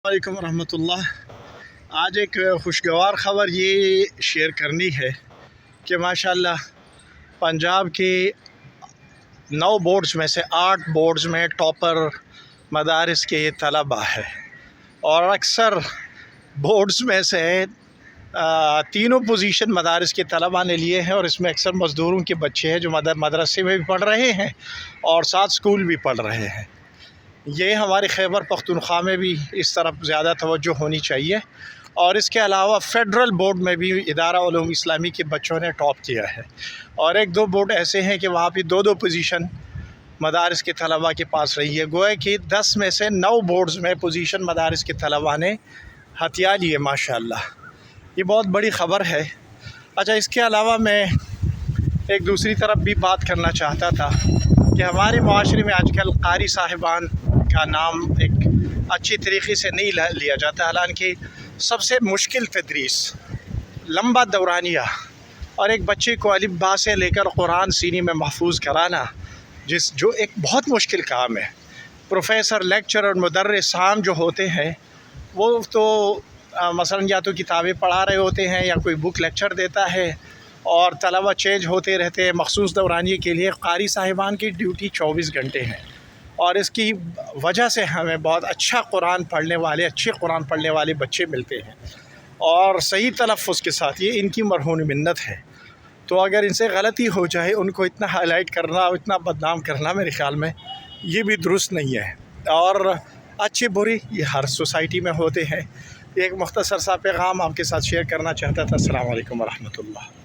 وعلیکم ورحمۃ اللہ۔ آج ایک خوشگوار خبر یہ شیئر کرنی ہے کہ ماشاءاللہ پنجاب کے 9 بورڈز میں سے 8 بورڈز میں ٹاپر مدارس کے طلباء ہے، اور اکثر بورڈز میں سے تینوں پوزیشن مدارس کے طلباء نے لیے ہیں، اور اس میں اکثر مزدوروں کے بچے ہیں جو مدرسے میں بھی پڑھ رہے ہیں اور ساتھ اسکول بھی پڑھ رہے ہیں۔ یہ ہمارے خیبر پختونخوا میں بھی اس طرف زیادہ توجہ ہونی چاہیے، اور اس کے علاوہ فیڈرل بورڈ میں بھی ادارہ علوم اسلامی کے بچوں نے ٹاپ کیا ہے، اور 1-2 بورڈ ایسے ہیں کہ وہاں پہ 2 پوزیشن مدارس کے طلباء کے پاس رہی ہے۔ گویا کہ 10 میں سے 9 بورڈز میں پوزیشن مدارس کے طلباء نے ہتھیا لیے ماشاءاللہ۔ یہ بہت بڑی خبر ہے۔ اچھا، اس کے علاوہ میں ایک دوسری طرف بھی بات کرنا چاہتا تھا کہ ہمارے معاشرے میں آج کل قاری صاحبان کا نام ایک اچھی طریقے سے نہیں لیا جاتا، حالانکہ سب سے مشکل تدریس، لمبا دورانیہ، اور ایک بچے کو الف با سے لے کر قرآن سینے میں محفوظ کرانا جو ایک بہت مشکل کام ہے۔ پروفیسر، لیکچرر، مدرس عام جو ہوتے ہیں وہ تو مثلا یا تو کتابیں پڑھا رہے ہوتے ہیں یا کوئی بک لیکچر دیتا ہے، اور طلبہ چینج ہوتے رہتے ہیں مخصوص دورانیے کے لیے۔ قاری صاحبان کی ڈیوٹی 24 گھنٹے ہیں، اور اس کی وجہ سے ہمیں بہت اچھے قرآن پڑھنے والے بچے ملتے ہیں، اور صحیح تلفظ کے ساتھ۔ یہ ان کی مرہون منت ہے، تو اگر ان سے غلطی ہو جائے ان کو اتنا ہائی لائٹ کرنا، اتنا بدنام کرنا، میرے خیال میں یہ بھی درست نہیں ہے۔ اور اچھی بری یہ ہر سوسائٹی میں ہوتے ہیں۔ ایک مختصر سا پیغام آپ کے ساتھ شیئر کرنا چاہتا تھا۔ السلام علیکم ورحمۃ اللہ۔